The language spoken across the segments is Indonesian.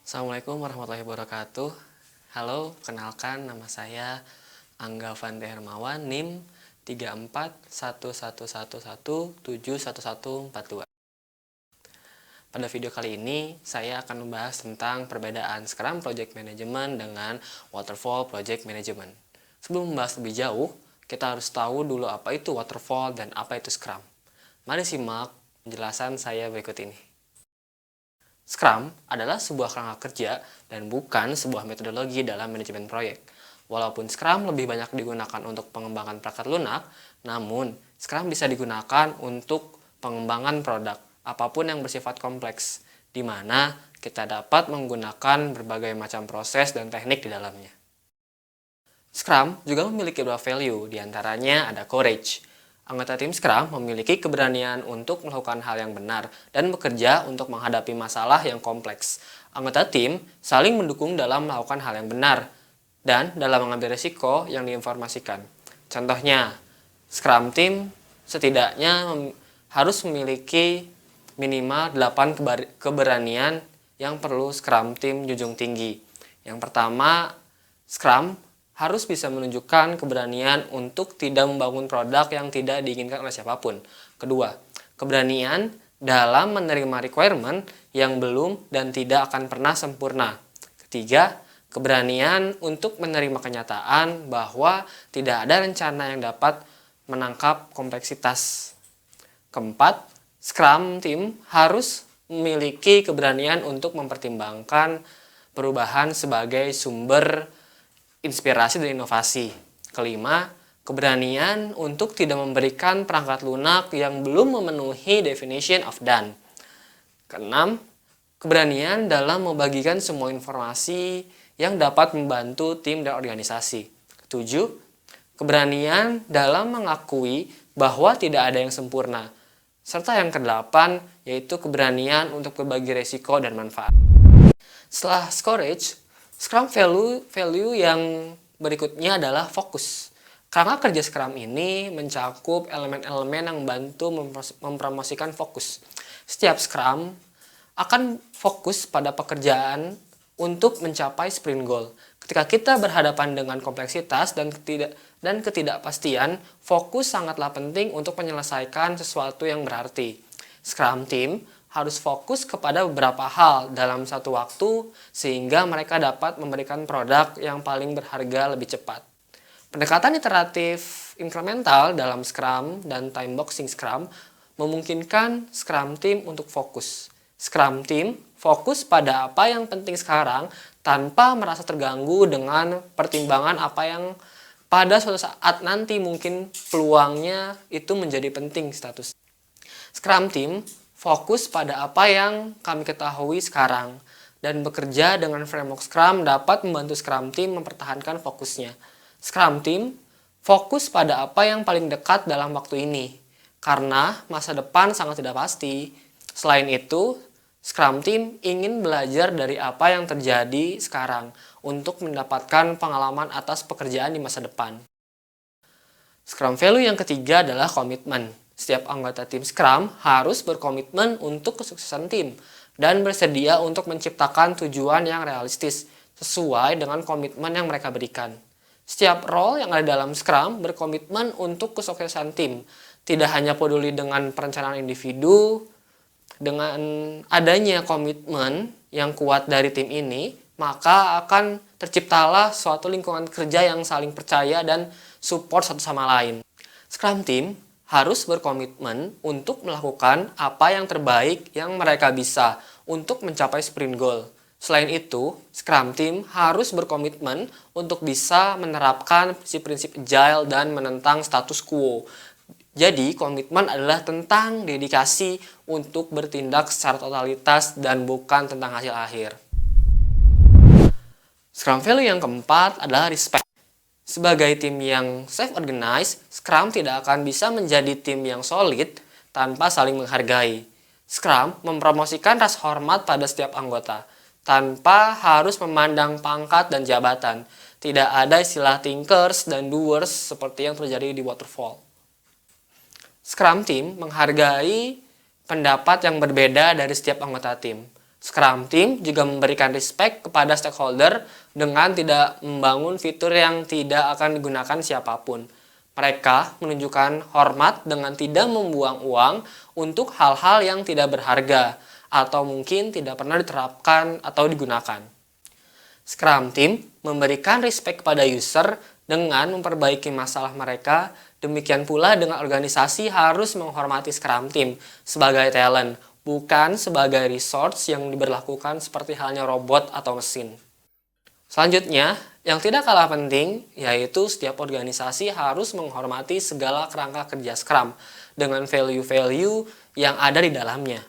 Assalamualaikum warahmatullahi wabarakatuh. Halo, kenalkan nama saya Angga Fandi Hermawan, NIM 341111711142. Pada video kali ini, saya akan membahas tentang perbedaan Scrum Project Management dengan Waterfall Project Management. Sebelum membahas lebih jauh, kita harus tahu dulu apa itu Waterfall dan apa itu Scrum. Mari simak penjelasan saya berikut ini. Scrum adalah sebuah kerangka kerja dan bukan sebuah metodologi dalam manajemen proyek. Walaupun Scrum lebih banyak digunakan untuk pengembangan perangkat lunak, namun Scrum bisa digunakan untuk pengembangan produk, apapun yang bersifat kompleks, di mana kita dapat menggunakan berbagai macam proses dan teknik di dalamnya. Scrum juga memiliki dua value, diantaranya ada courage. Anggota tim Scrum memiliki keberanian untuk melakukan hal yang benar dan bekerja untuk menghadapi masalah yang kompleks. Anggota tim saling mendukung dalam melakukan hal yang benar dan dalam mengambil risiko yang diinformasikan. Contohnya, Scrum Team setidaknya harus memiliki minimal 8 keberanian yang perlu Scrum Team junjung tinggi. Yang pertama, Scrum harus bisa menunjukkan keberanian untuk tidak membangun produk yang tidak diinginkan oleh siapapun. Kedua, keberanian dalam menerima requirement yang belum dan tidak akan pernah sempurna. Ketiga, keberanian untuk menerima kenyataan bahwa tidak ada rencana yang dapat menangkap kompleksitas. Keempat, Scrum Team harus memiliki keberanian untuk mempertimbangkan perubahan sebagai sumber inspirasi dan inovasi. Kelima, keberanian untuk tidak memberikan perangkat lunak yang belum memenuhi definition of done. Keenam, keberanian dalam membagikan semua informasi yang dapat membantu tim dan organisasi. Ketujuh, keberanian dalam mengakui bahwa tidak ada yang sempurna. Serta yang kedelapan, yaitu keberanian untuk berbagi resiko dan manfaat. Setelah courage, Scrum value yang berikutnya adalah fokus. Karena kerja Scrum ini mencakup elemen-elemen yang membantu mempromosikan fokus. Setiap Scrum akan fokus pada pekerjaan untuk mencapai sprint goal. Ketika kita berhadapan dengan kompleksitas dan ketidakpastian, fokus sangatlah penting untuk menyelesaikan sesuatu yang berarti. Scrum Team harus fokus kepada beberapa hal dalam satu waktu sehingga mereka dapat memberikan produk yang paling berharga lebih cepat. Pendekatan iteratif incremental dalam Scrum dan time boxing Scrum memungkinkan Scrum Team untuk fokus. Scrum Team fokus pada apa yang penting sekarang tanpa merasa terganggu dengan pertimbangan apa yang pada suatu saat nanti mungkin peluangnya itu menjadi penting status. Scrum Team fokus pada apa yang kami ketahui sekarang dan bekerja dengan framework Scrum dapat membantu Scrum Team mempertahankan fokusnya. Scrum Team fokus pada apa yang paling dekat dalam waktu ini karena masa depan sangat tidak pasti. Selain itu, Scrum Team ingin belajar dari apa yang terjadi sekarang untuk mendapatkan pengalaman atas pekerjaan di masa depan. Scrum value yang ketiga adalah komitmen. Setiap anggota tim Scrum harus berkomitmen untuk kesuksesan tim dan bersedia untuk menciptakan tujuan yang realistis sesuai dengan komitmen yang mereka berikan. Setiap role yang ada dalam Scrum berkomitmen untuk kesuksesan tim, tidak hanya peduli dengan perencanaan individu. Dengan adanya komitmen yang kuat dari tim ini, maka akan terciptalah suatu lingkungan kerja yang saling percaya dan support satu sama lain. Scrum Team harus berkomitmen untuk melakukan apa yang terbaik yang mereka bisa untuk mencapai sprint goal. Selain itu, Scrum Team harus berkomitmen untuk bisa menerapkan prinsip-prinsip agile dan menentang status quo. Jadi, komitmen adalah tentang dedikasi untuk bertindak secara totalitas dan bukan tentang hasil akhir. Scrum value yang keempat adalah respect. Sebagai tim yang self-organized, Scrum tidak akan bisa menjadi tim yang solid tanpa saling menghargai. Scrum mempromosikan rasa hormat pada setiap anggota, tanpa harus memandang pangkat dan jabatan. Tidak ada istilah thinkers dan doers seperti yang terjadi di Waterfall. Scrum Team menghargai pendapat yang berbeda dari setiap anggota tim. Scrum Team juga memberikan respect kepada stakeholder dengan tidak membangun fitur yang tidak akan digunakan siapapun. Mereka menunjukkan hormat dengan tidak membuang uang untuk hal-hal yang tidak berharga atau mungkin tidak pernah diterapkan atau digunakan. Scrum Team memberikan respect kepada user dengan memperbaiki masalah mereka. Demikian pula dengan organisasi harus menghormati Scrum Team sebagai talent, bukan sebagai resource yang diberlakukan seperti halnya robot atau mesin. Selanjutnya, yang tidak kalah penting, yaitu setiap organisasi harus menghormati segala kerangka kerja Scrum dengan value-value yang ada di dalamnya.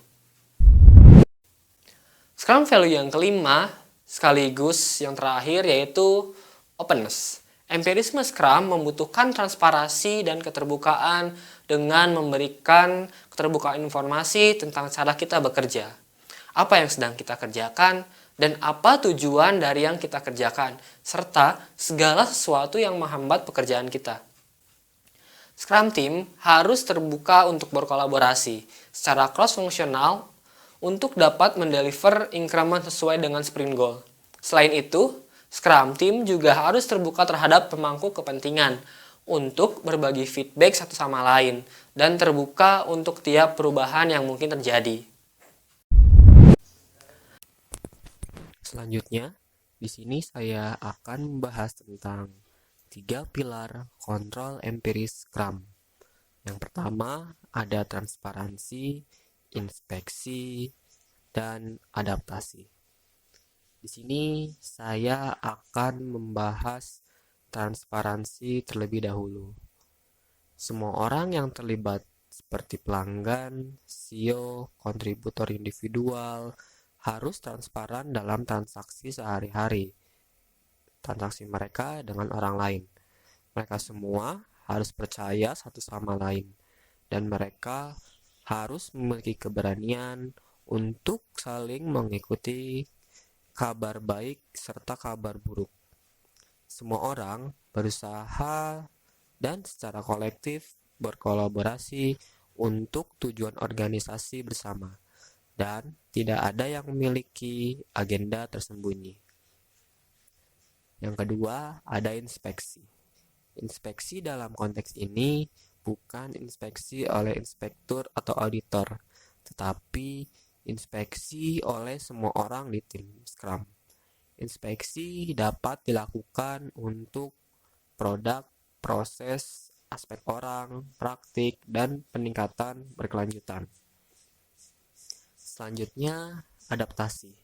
Scrum value yang kelima, sekaligus yang terakhir, yaitu openness. Empirisme Scrum membutuhkan transparansi dan keterbukaan dengan memberikan keterbukaan informasi tentang cara kita bekerja. Apa yang sedang kita kerjakan, dan apa tujuan dari yang kita kerjakan, serta segala sesuatu yang menghambat pekerjaan kita. Scrum Team harus terbuka untuk berkolaborasi secara cross-fungsional untuk dapat mendeliver increment sesuai dengan sprint goal. Selain itu, Scrum Team juga harus terbuka terhadap pemangku kepentingan untuk berbagi feedback satu sama lain dan terbuka untuk tiap perubahan yang mungkin terjadi. Selanjutnya, di sini saya akan membahas tentang 3 pilar kontrol empiris Scrum. Yang pertama ada transparansi, inspeksi, dan adaptasi. Di sini saya akan membahas transparansi terlebih dahulu. Semua orang yang terlibat seperti pelanggan, CEO, kontributor individual, harus transparan dalam transaksi sehari-hari, transaksi mereka dengan orang lain. Mereka semua harus percaya satu sama lain, dan mereka harus memiliki keberanian untuk saling mengikuti kabar baik serta kabar buruk. Semua orang berusaha dan secara kolektif berkolaborasi untuk tujuan organisasi bersama, dan tidak ada yang memiliki agenda tersembunyi. Yang kedua, ada inspeksi. Inspeksi dalam konteks ini bukan inspeksi oleh inspektur atau auditor, tetapi inspeksi oleh semua orang di tim Scrum. Inspeksi dapat dilakukan untuk produk, proses, aspek orang, praktik, dan peningkatan berkelanjutan. Selanjutnya, adaptasi.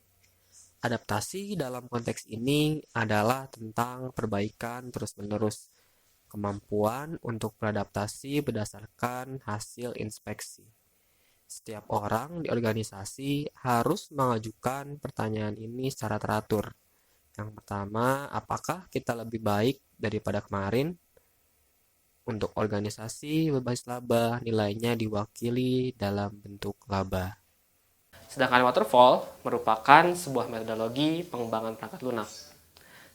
Adaptasi dalam konteks ini adalah tentang perbaikan terus-menerus, kemampuan untuk beradaptasi berdasarkan hasil inspeksi. Setiap orang di organisasi harus mengajukan pertanyaan ini secara teratur. Yang pertama, apakah kita lebih baik daripada kemarin? Untuk organisasi berbasis laba, nilainya diwakili dalam bentuk laba. Sedangkan waterfall merupakan sebuah metodologi pengembangan perangkat lunak,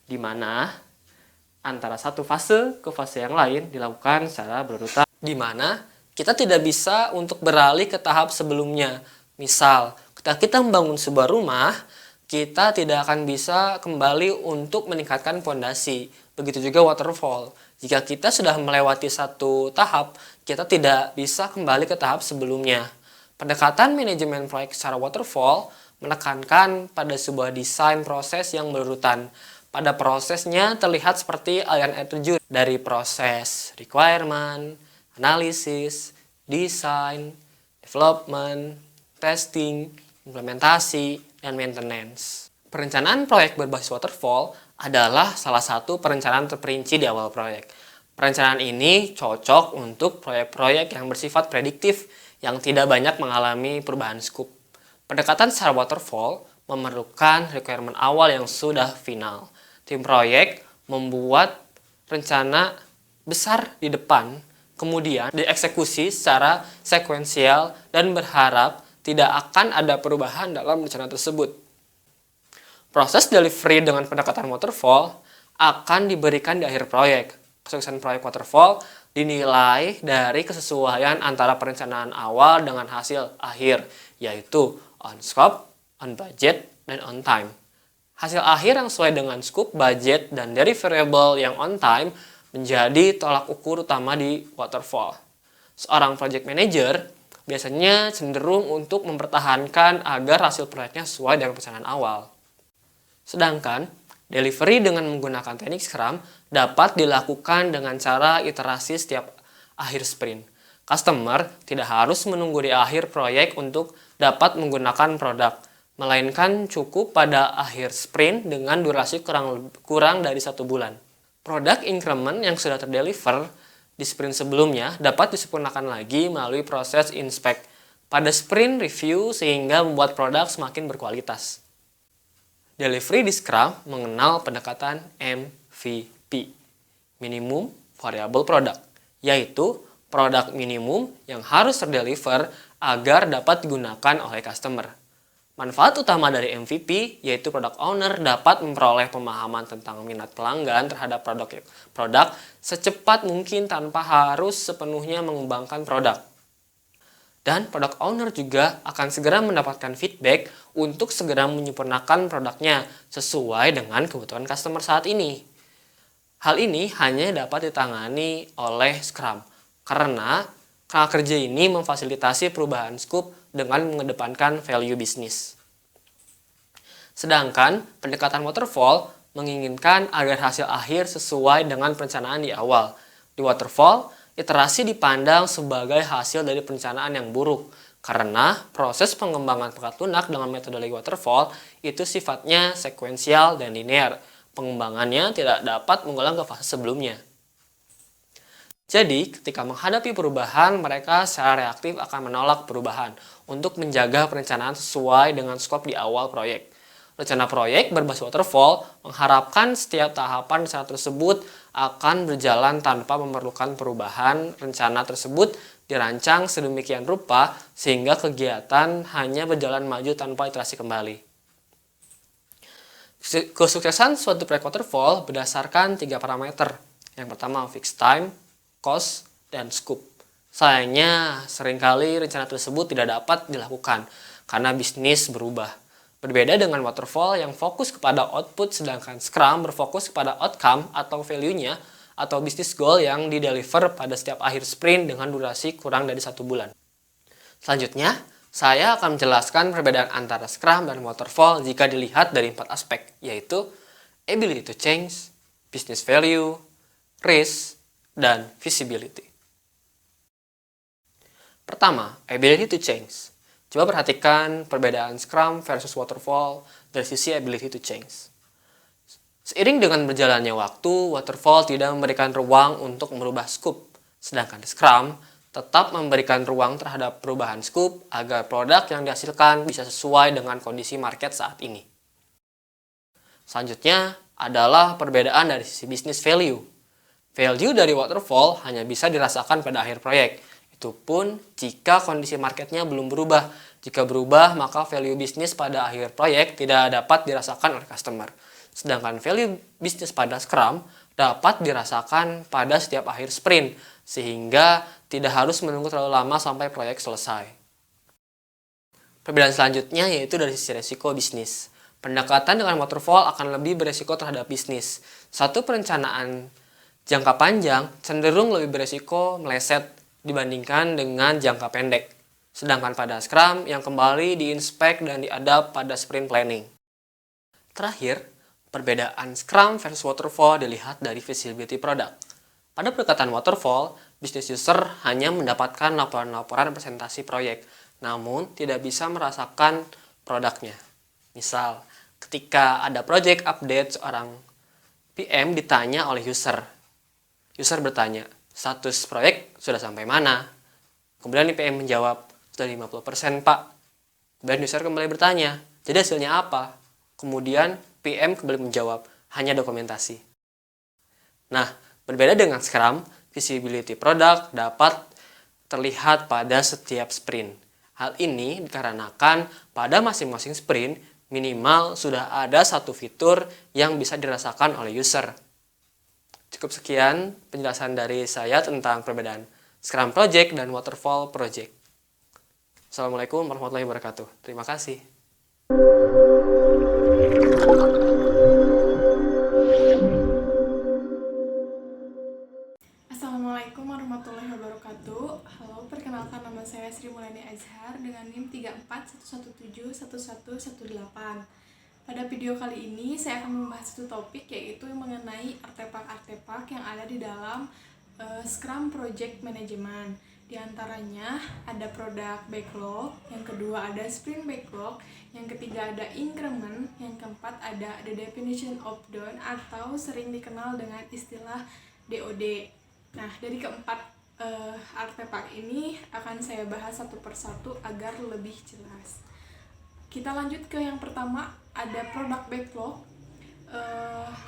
di mana antara satu fase ke fase yang lain dilakukan secara berurutan, di mana kita tidak bisa untuk beralih ke tahap sebelumnya. Misal, ketika kita membangun sebuah rumah, kita tidak akan bisa kembali untuk meningkatkan fondasi. Begitu juga waterfall. Jika kita sudah melewati satu tahap, kita tidak bisa kembali ke tahap sebelumnya. Pendekatan manajemen proyek secara waterfall menekankan pada sebuah desain proses yang berurutan. Pada prosesnya terlihat seperti aliran air terjun dari proses requirement, analisis, design, development, testing, implementasi, dan maintenance. Perencanaan proyek berbasis waterfall adalah salah satu perencanaan terperinci di awal proyek. Perencanaan ini cocok untuk proyek-proyek yang bersifat prediktif yang tidak banyak mengalami perubahan scope. Pendekatan secara waterfall memerlukan requirement awal yang sudah final. Tim proyek membuat rencana besar di depan, kemudian dieksekusi secara sekuensial dan berharap tidak akan ada perubahan dalam rencana tersebut. Proses delivery dengan pendekatan waterfall akan diberikan di akhir proyek. Kesuksesan proyek waterfall dinilai dari kesesuaian antara perencanaan awal dengan hasil akhir, yaitu on scope, on budget, dan on time. Hasil akhir yang sesuai dengan scope, budget, dan deliverable yang on time menjadi tolak ukur utama di waterfall. Seorang project manager biasanya cenderung untuk mempertahankan agar hasil proyeknya sesuai dengan pesanan awal. Sedangkan, delivery dengan menggunakan teknik Scrum dapat dilakukan dengan cara iterasi setiap akhir sprint. Customer tidak harus menunggu di akhir proyek untuk dapat menggunakan produk, melainkan cukup pada akhir sprint dengan durasi kurang dari 1 bulan. Produk increment yang sudah terdeliver di sprint sebelumnya dapat disempurnakan lagi melalui proses inspect pada sprint review sehingga membuat produk semakin berkualitas. Delivery di Scrum mengenal pendekatan MVP, Minimum Viable Product, yaitu produk minimum yang harus terdeliver agar dapat digunakan oleh customer. Manfaat utama dari MVP yaitu product owner dapat memperoleh pemahaman tentang minat pelanggan terhadap produk secepat mungkin tanpa harus sepenuhnya mengembangkan produk. Dan product owner juga akan segera mendapatkan feedback untuk segera menyempurnakan produknya sesuai dengan kebutuhan customer saat ini. Hal ini hanya dapat ditangani oleh Scrum karena kerja ini memfasilitasi perubahan scope dengan mengedepankan value bisnis. Sedangkan pendekatan waterfall menginginkan agar hasil akhir sesuai dengan perencanaan di awal. Di waterfall, iterasi dipandang sebagai hasil dari perencanaan yang buruk karena proses pengembangan perangkat lunak dengan metodologi waterfall itu sifatnya sekuensial dan linear. Pengembangannya tidak dapat mengulang ke fase sebelumnya. Jadi, ketika menghadapi perubahan, mereka secara reaktif akan menolak perubahan untuk menjaga perencanaan sesuai dengan skop di awal proyek. Rencana proyek berbasis waterfall mengharapkan setiap tahapan rencana tersebut akan berjalan tanpa memerlukan perubahan. Rencana tersebut dirancang sedemikian rupa sehingga kegiatan hanya berjalan maju tanpa iterasi kembali. Kesuksesan suatu proyek waterfall berdasarkan 3 parameter. Yang pertama, fixed time, cost, dan scope. Sayangnya, seringkali rencana tersebut tidak dapat dilakukan karena bisnis berubah. Berbeda dengan waterfall yang fokus kepada output, sedangkan Scrum berfokus kepada outcome atau value-nya atau business goal yang dideliver pada setiap akhir sprint dengan durasi kurang dari 1 bulan. Selanjutnya, saya akan menjelaskan perbedaan antara Scrum dan waterfall jika dilihat dari 4 aspek, yaitu ability to change, business value, risk, dan visibility. Pertama, ability to change. Coba perhatikan perbedaan Scrum versus Waterfall dari sisi ability to change. Seiring dengan berjalannya waktu, Waterfall tidak memberikan ruang untuk merubah scope, sedangkan Scrum tetap memberikan ruang terhadap perubahan scope agar produk yang dihasilkan bisa sesuai dengan kondisi market saat ini. Selanjutnya adalah perbedaan dari sisi business value. Value dari waterfall hanya bisa dirasakan pada akhir proyek. Itu pun jika kondisi marketnya belum berubah. Jika berubah, maka value bisnis pada akhir proyek tidak dapat dirasakan oleh customer. Sedangkan value bisnis pada Scrum dapat dirasakan pada setiap akhir sprint, sehingga tidak harus menunggu terlalu lama sampai proyek selesai. Perbedaan selanjutnya yaitu dari sisi resiko bisnis. Pendekatan dengan waterfall akan lebih beresiko terhadap bisnis. Satu perencanaan jangka panjang cenderung lebih beresiko meleset dibandingkan dengan jangka pendek. Sedangkan pada Scrum yang kembali diinspek dan diadap pada sprint planning. Terakhir, perbedaan Scrum versus Waterfall dilihat dari visibility product. Pada pendekatan Waterfall, business user hanya mendapatkan laporan-laporan presentasi proyek, namun tidak bisa merasakan produknya. Misal, ketika ada project update, seorang PM ditanya oleh user. User bertanya, status proyek sudah sampai mana? Kemudian PM menjawab, sudah 50% Pak. Kemudian user kembali bertanya, jadi hasilnya apa? Kemudian PM kembali menjawab, hanya dokumentasi. Nah, berbeda dengan Scrum, visibility product dapat terlihat pada setiap sprint. Hal ini dikarenakan pada masing-masing sprint minimal sudah ada satu fitur yang bisa dirasakan oleh user. Cukup sekian penjelasan dari saya tentang perbedaan Scrum Project dan Waterfall Project. Assalamualaikum warahmatullahi wabarakatuh. Terima kasih. 2021-18. Pada video kali ini saya akan membahas satu topik, yaitu mengenai artefak-artefak yang ada di dalam Scrum Project Management. Di antaranya ada product backlog, yang kedua ada sprint backlog, yang ketiga ada increment, yang keempat ada the definition of done atau sering dikenal dengan istilah DOD. Nah, dari keempat artefak ini akan saya bahas satu persatu agar lebih jelas. Kita lanjut ke yang pertama, ada product backlog.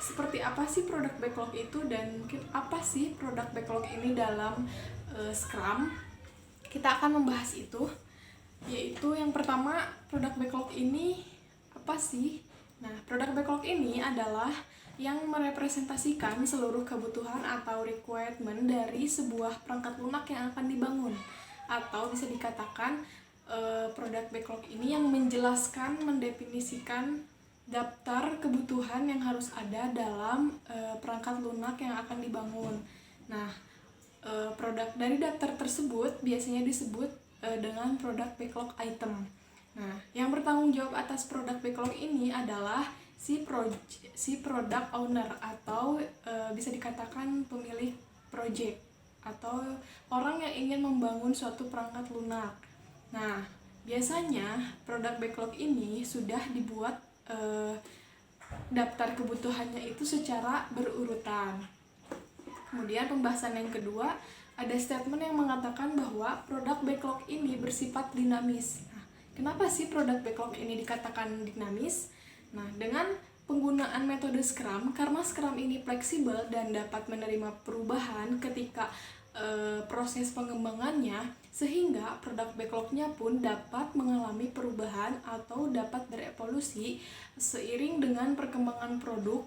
Seperti apa sih product backlog itu, dan mungkin apa sih product backlog ini dalam Scrum? Kita akan membahas itu, yaitu yang pertama, product backlog ini apa sih? Nah, product backlog ini adalah yang merepresentasikan seluruh kebutuhan atau requirement dari sebuah perangkat lunak yang akan dibangun, atau bisa dikatakan product backlog ini yang menjelaskan, mendefinisikan daftar kebutuhan yang harus ada dalam perangkat lunak yang akan dibangun. Nah, produk dari daftar tersebut biasanya disebut dengan product backlog item. Nah, yang bertanggung jawab atas product backlog ini adalah si product owner, atau bisa dikatakan pemilik project, atau orang yang ingin membangun suatu perangkat lunak. Nah, biasanya product backlog ini sudah dibuat daftar kebutuhannya itu secara berurutan. Kemudian pembahasan yang kedua, ada statement yang mengatakan bahwa product backlog ini bersifat dinamis. Nah, kenapa sih product backlog ini dikatakan dinamis? Nah, dengan penggunaan metode Scrum, karena Scrum ini fleksibel dan dapat menerima perubahan ketika proses pengembangannya, sehingga produk backlognya pun dapat mengalami perubahan atau dapat berevolusi seiring dengan perkembangan produk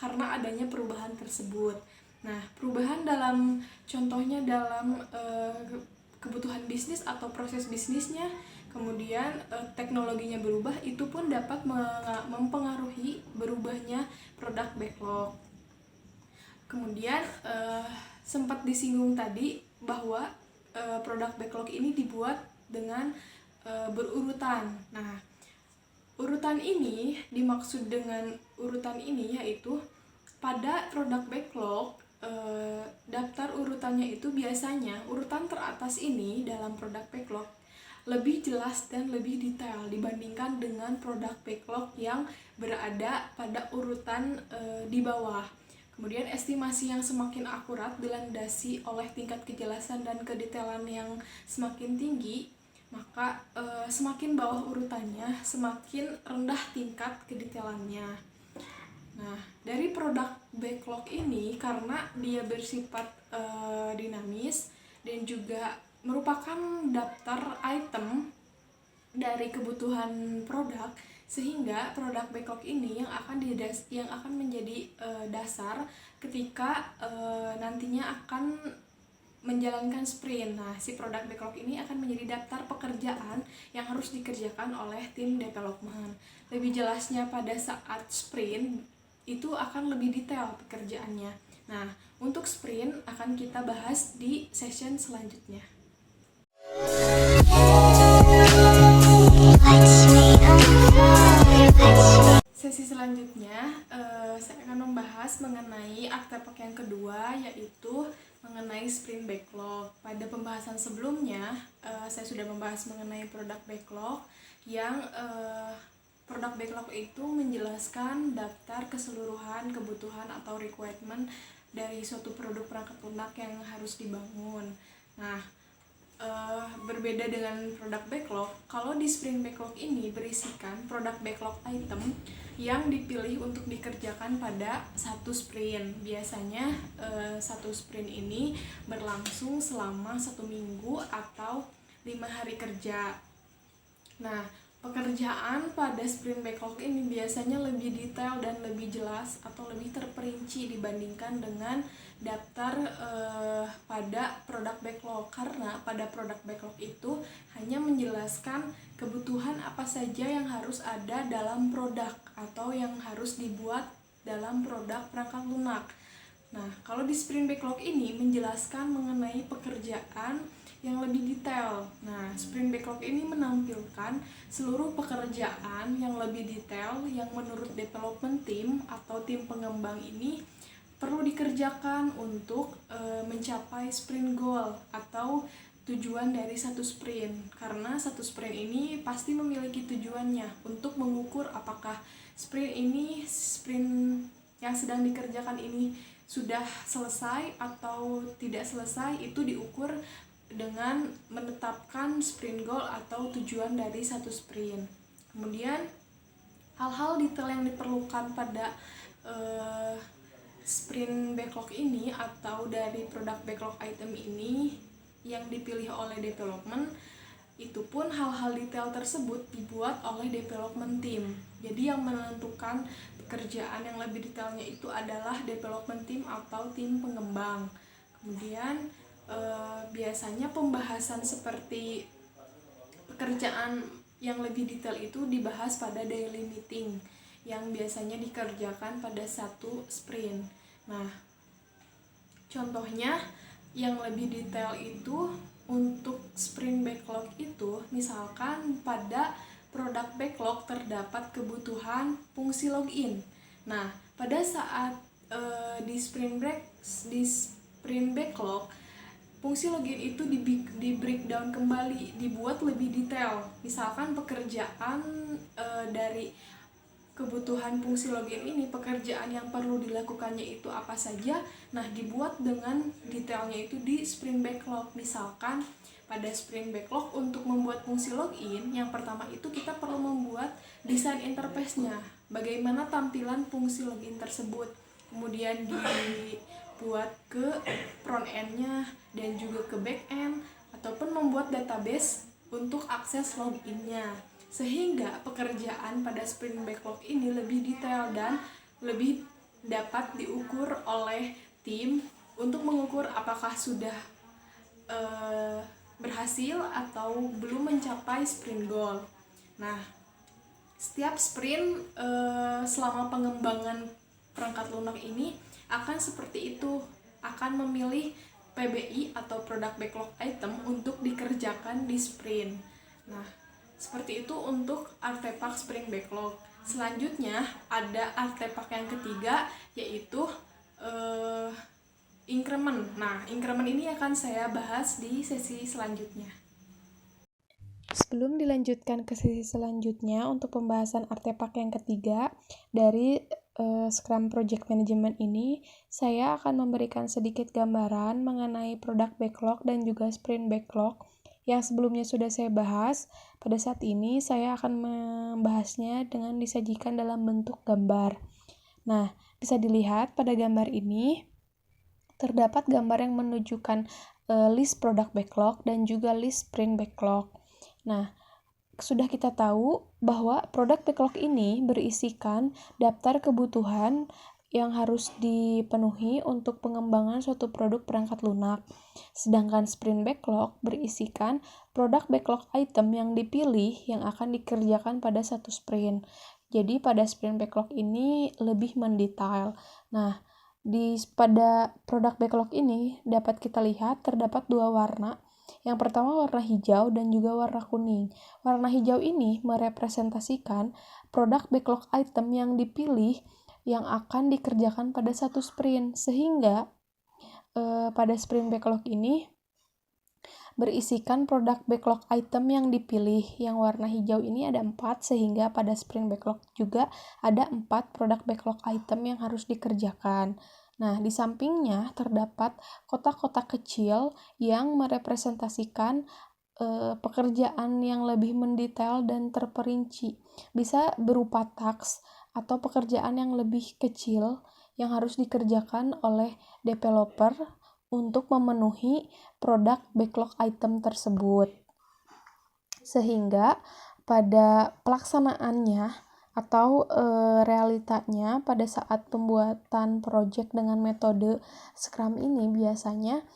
karena adanya perubahan tersebut. Nah, perubahan dalam contohnya dalam kebutuhan bisnis atau proses bisnisnya, kemudian teknologinya berubah, itu pun dapat mempengaruhi berubahnya produk backlog. Kemudian sempat disinggung tadi bahwa produk backlog ini dibuat dengan berurutan. Nah, urutan ini, dimaksud dengan urutan ini yaitu pada produk backlog, daftar urutannya itu biasanya urutan teratas ini dalam produk backlog lebih jelas dan lebih detail dibandingkan dengan produk backlog yang berada pada urutan di bawah. Kemudian estimasi yang semakin akurat dilandasi oleh tingkat kejelasan dan kedetailan yang semakin tinggi, maka semakin bawah urutannya, semakin rendah tingkat kedetailannya. Nah, dari produk backlog ini, karena dia bersifat dinamis dan juga merupakan daftar item dari kebutuhan produk, sehingga produk backlog ini yang akan menjadi dasar ketika nantinya akan menjalankan sprint. Nah, si produk backlog ini akan menjadi daftar pekerjaan yang harus dikerjakan oleh tim development. Lebih jelasnya pada saat sprint itu akan lebih detail pekerjaannya. Nah, untuk sprint akan kita bahas di session selanjutnya. Sesi selanjutnya saya akan membahas mengenai artefak yang kedua, yaitu mengenai sprint backlog. Pada pembahasan sebelumnya saya sudah membahas mengenai product backlog, yang product backlog itu menjelaskan daftar keseluruhan kebutuhan atau requirement dari suatu produk perangkat lunak yang harus dibangun. Nah, berbeda dengan product backlog, kalau di sprint backlog ini berisikan product backlog item yang dipilih untuk dikerjakan pada satu sprint. Biasanya satu sprint ini berlangsung selama 1 minggu atau 5 hari kerja. Nah, pekerjaan pada sprint backlog ini biasanya lebih detail dan lebih jelas atau lebih terperinci dibandingkan dengan daftar pada produk backlog, karena pada produk backlog itu hanya menjelaskan kebutuhan apa saja yang harus ada dalam produk atau yang harus dibuat dalam produk perangkat lunak. Nah, kalau di sprint backlog ini menjelaskan mengenai pekerjaan yang lebih detail. Nah, sprint backlog ini menampilkan seluruh pekerjaan yang lebih detail yang menurut development team atau tim pengembang ini perlu dikerjakan untuk mencapai sprint goal atau tujuan dari satu sprint. Karena satu sprint ini pasti memiliki tujuannya untuk mengukur apakah sprint yang sedang dikerjakan ini sudah selesai atau tidak selesai. Itu diukur dengan menetapkan sprint goal atau tujuan dari satu sprint. Kemudian hal-hal detail yang diperlukan pada sprint backlog ini atau dari produk backlog item ini yang dipilih oleh development, itu pun hal-hal detail tersebut dibuat oleh development team. Jadi yang menentukan pekerjaan yang lebih detailnya itu adalah development team atau tim pengembang. Kemudian biasanya pembahasan seperti pekerjaan yang lebih detail itu dibahas pada daily meeting yang biasanya dikerjakan pada satu sprint. Nah, contohnya yang lebih detail itu untuk sprint backlog itu, misalkan pada produk backlog terdapat kebutuhan fungsi login. Nah, pada saat di sprint backlog, fungsi login itu di breakdown kembali, dibuat lebih detail. Misalkan pekerjaan dari kebutuhan fungsi login ini, pekerjaan yang perlu dilakukannya itu apa saja. Nah, dibuat dengan detailnya itu di sprint backlog. Misalkan pada sprint backlog untuk membuat fungsi login, yang pertama itu kita perlu membuat desain interface-nya. Bagaimana tampilan fungsi login tersebut. Kemudian dibuat ke front end-nya dan juga ke back end, ataupun membuat database untuk akses login-nya. Sehingga pekerjaan pada sprint backlog ini lebih detail dan lebih dapat diukur oleh tim untuk mengukur apakah sudah berhasil atau belum mencapai sprint goal. Nah, setiap sprint selama pengembangan perangkat lunak ini akan seperti itu, akan memilih PBI atau product backlog item untuk dikerjakan di sprint. Nah, seperti itu untuk artefak sprint backlog. Selanjutnya ada artefak yang ketiga, yaitu increment. Nah, increment ini akan saya bahas di sesi selanjutnya. Sebelum dilanjutkan ke sesi selanjutnya untuk pembahasan artefak yang ketiga dari Scrum Project Management ini, saya akan memberikan sedikit gambaran mengenai product backlog dan juga sprint backlog yang sebelumnya sudah saya bahas. Pada saat ini saya akan membahasnya dengan disajikan dalam bentuk gambar. Nah, bisa dilihat pada gambar ini terdapat gambar yang menunjukkan list product backlog dan juga list sprint backlog. Nah, sudah kita tahu bahwa product backlog ini berisikan daftar kebutuhan yang harus dipenuhi untuk pengembangan suatu produk perangkat lunak. Sedangkan sprint backlog berisikan product backlog item yang dipilih yang akan dikerjakan pada satu sprint. Jadi pada sprint backlog ini lebih mendetail. Nah, pada product backlog ini dapat kita lihat terdapat dua warna. Yang pertama warna hijau dan juga warna kuning. Warna hijau ini merepresentasikan produk backlog item yang dipilih yang akan dikerjakan pada satu sprint, sehingga pada sprint backlog ini berisikan produk backlog item yang dipilih. Yang warna hijau ini ada 4, sehingga pada sprint backlog juga ada 4 produk backlog item yang harus dikerjakan. Nah, di sampingnya terdapat kotak-kotak kecil yang merepresentasikan pekerjaan yang lebih mendetail dan terperinci. Bisa berupa task atau pekerjaan yang lebih kecil yang harus dikerjakan oleh developer untuk memenuhi produk backlog item tersebut. Sehingga pada pelaksanaannya atau realitanya pada saat pembuatan project dengan metode Scrum ini biasanya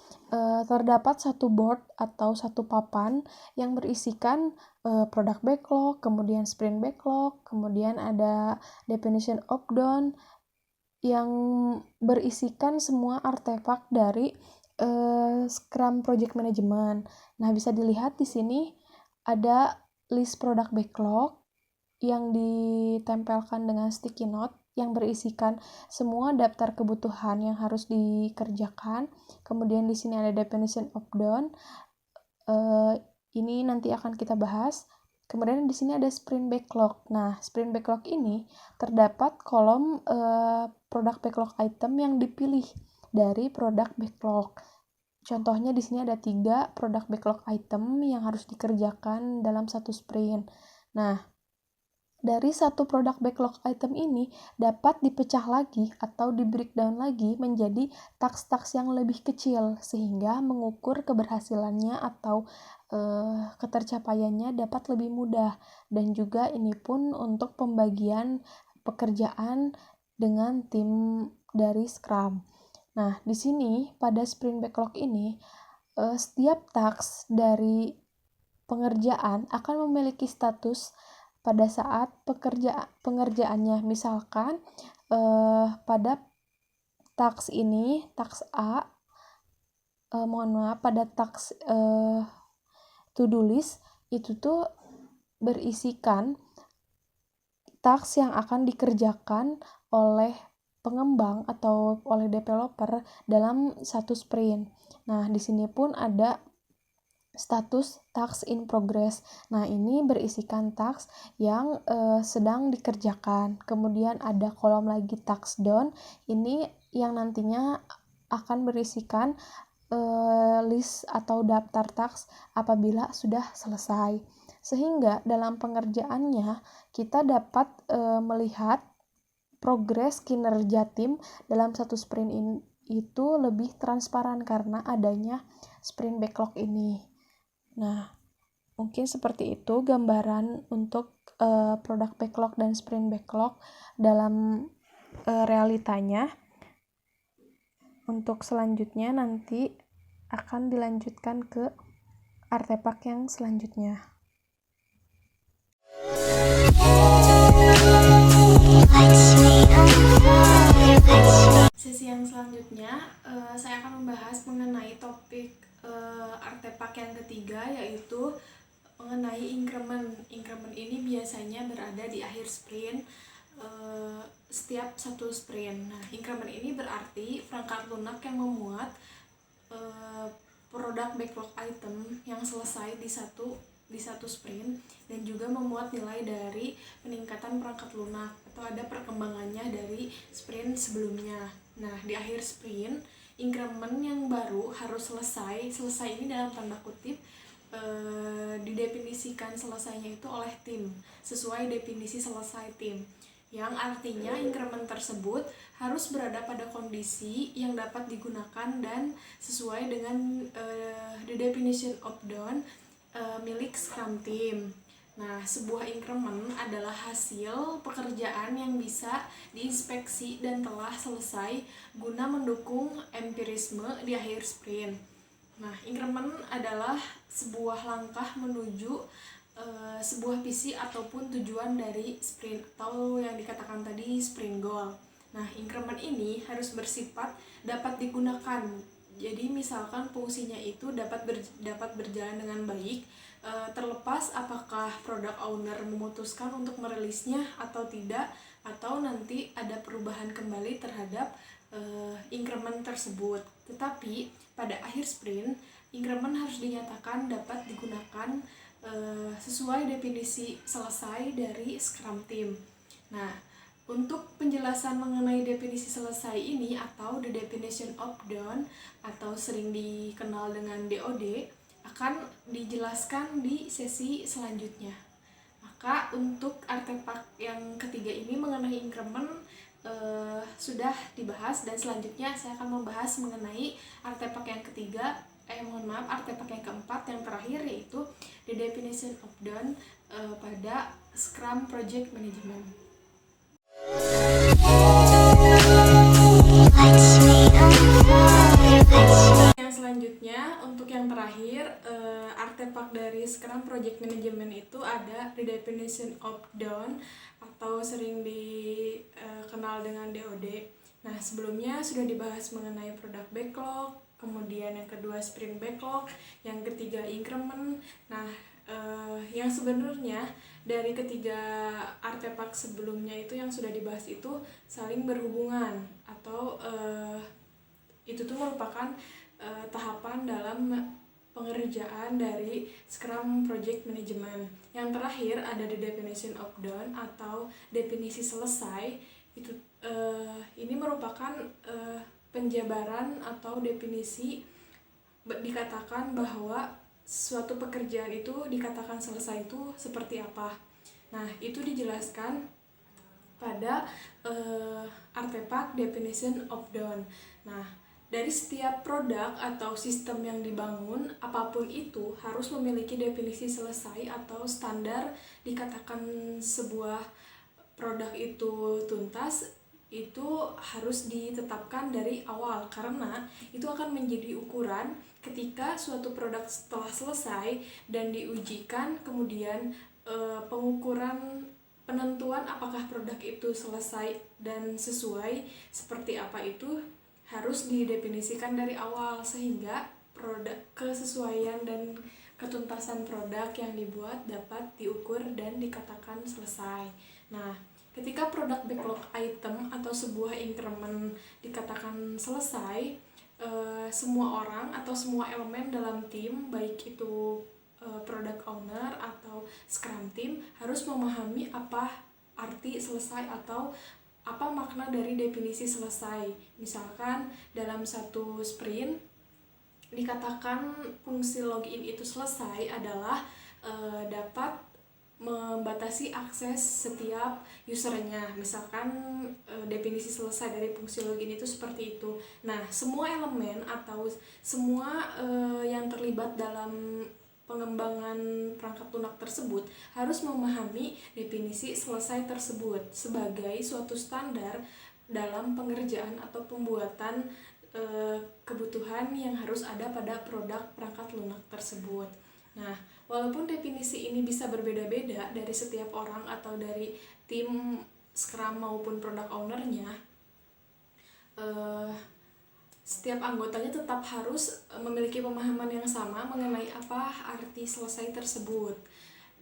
terdapat satu board atau satu papan yang berisikan product backlog, kemudian sprint backlog, kemudian ada definition of done yang berisikan semua artefak dari Scrum Project Management. Nah, bisa dilihat di sini ada list product backlog yang ditempelkan dengan sticky note yang berisikan semua daftar kebutuhan yang harus dikerjakan. Kemudian di sini ada definition of done. Ini nanti akan kita bahas. Kemudian di sini ada sprint backlog. Nah, sprint backlog ini terdapat kolom product backlog item yang dipilih dari product backlog. Contohnya di sini ada 3 product backlog item yang harus dikerjakan dalam satu sprint. Nah, dari satu product backlog item ini dapat dipecah lagi atau di breakdown lagi menjadi task-task yang lebih kecil sehingga mengukur keberhasilannya atau ketercapaiannya dapat lebih mudah. Dan juga ini pun untuk pembagian pekerjaan dengan tim dari Scrum. Nah, di sini pada sprint backlog ini setiap task dari pengerjaan akan memiliki status pada saat pengerjaannya. Misalkan pada task ini, task A, pada task to-do list itu tuh berisikan task yang akan dikerjakan oleh pengembang atau oleh developer dalam satu sprint. Nah, di sini pun ada status task in progress. Nah, ini berisikan task yang sedang dikerjakan. Kemudian ada kolom lagi task done. Ini yang nantinya akan berisikan list atau daftar task apabila sudah selesai. Sehingga dalam pengerjaannya kita dapat melihat progres kinerja tim dalam satu sprint itu lebih transparan karena adanya sprint backlog ini. Nah, mungkin seperti itu gambaran untuk product backlog dan sprint backlog dalam realitanya. Untuk selanjutnya nanti akan dilanjutkan ke artefak yang selanjutnya. Sesi yang selanjutnya saya akan membahas mengenai topik artefak yang ketiga, yaitu mengenai increment. Increment ini biasanya berada di akhir sprint setiap satu sprint. Nah, increment ini berarti perangkat lunak yang memuat produk backlog item yang selesai di satu sprint dan juga memuat nilai dari peningkatan perangkat lunak atau ada perkembangannya dari sprint sebelumnya. Nah, di akhir sprint, increment yang baru harus selesai. Selesai ini dalam tanda kutip didefinisikan selesainya itu oleh tim sesuai definisi selesai tim, yang artinya increment tersebut harus berada pada kondisi yang dapat digunakan dan sesuai dengan the definition of done milik Scrum Team. Nah, sebuah increment adalah hasil pekerjaan yang bisa diinspeksi dan telah selesai guna mendukung empirisme di akhir sprint. Nah, increment adalah sebuah langkah menuju sebuah visi ataupun tujuan dari sprint atau yang dikatakan tadi sprint goal. Nah, increment ini harus bersifat dapat digunakan. Jadi misalkan fungsinya itu dapat berjalan dengan baik, terlepas apakah product owner memutuskan untuk merilisnya atau tidak, atau nanti ada perubahan kembali terhadap increment tersebut. Tetapi pada akhir sprint, increment harus dinyatakan dapat digunakan sesuai definisi selesai dari Scrum Team. Nah, untuk penjelasan mengenai definisi selesai ini atau the definition of done atau sering dikenal dengan DOD akan dijelaskan di sesi selanjutnya. Maka untuk artefak yang ketiga ini mengenai increment sudah dibahas, dan selanjutnya saya akan membahas mengenai artefak yang ketiga, artefak yang keempat yang terakhir, yaitu the definition of done pada Scrum Project Management. Yang selanjutnya untuk yang terakhir artefak dari Scrum Project Management itu ada the definition of done atau sering dikenal dengan DOD. Nah, sebelumnya sudah dibahas mengenai product backlog, kemudian yang kedua sprint backlog, yang ketiga increment. Nah, yang sebenarnya dari ketiga artefak sebelumnya itu yang sudah dibahas itu saling berhubungan, atau itu tuh merupakan tahapan dalam pengerjaan dari Scrum Project Management. Yang terakhir ada the definition of done atau definisi selesai. Itu ini merupakan penjabaran atau definisi, dikatakan bahwa suatu pekerjaan itu dikatakan selesai itu seperti apa. Nah, itu dijelaskan pada artefak definition of done. Nah, dari setiap produk atau sistem yang dibangun, apapun itu harus memiliki definisi selesai atau standar. Dikatakan sebuah produk itu tuntas, itu harus ditetapkan dari awal, karena itu akan menjadi ukuran ketika suatu produk setelah selesai dan diujikan, kemudian pengukuran penentuan apakah produk itu selesai dan sesuai seperti apa itu harus didefinisikan dari awal, sehingga produk kesesuaian dan ketuntasan produk yang dibuat dapat diukur dan dikatakan selesai. Nah, ketika produk backlog item atau sebuah increment dikatakan selesai, semua orang atau semua elemen dalam tim, baik itu product owner atau scrum team, harus memahami apa arti selesai atau apa makna dari definisi selesai. Misalkan dalam satu sprint dikatakan fungsi login itu selesai adalah dapat membatasi akses setiap usernya. Misalkan definisi selesai dari fungsi login itu seperti itu. Nah, semua elemen atau semua yang terlibat dalam pengembangan perangkat lunak tersebut harus memahami definisi selesai tersebut sebagai suatu standar dalam pengerjaan atau pembuatan kebutuhan yang harus ada pada produk perangkat lunak tersebut. Nah, walaupun definisi ini bisa berbeda-beda dari setiap orang atau dari tim Scrum maupun product owner-nya, setiap anggotanya tetap harus memiliki pemahaman yang sama mengenai apa arti selesai tersebut.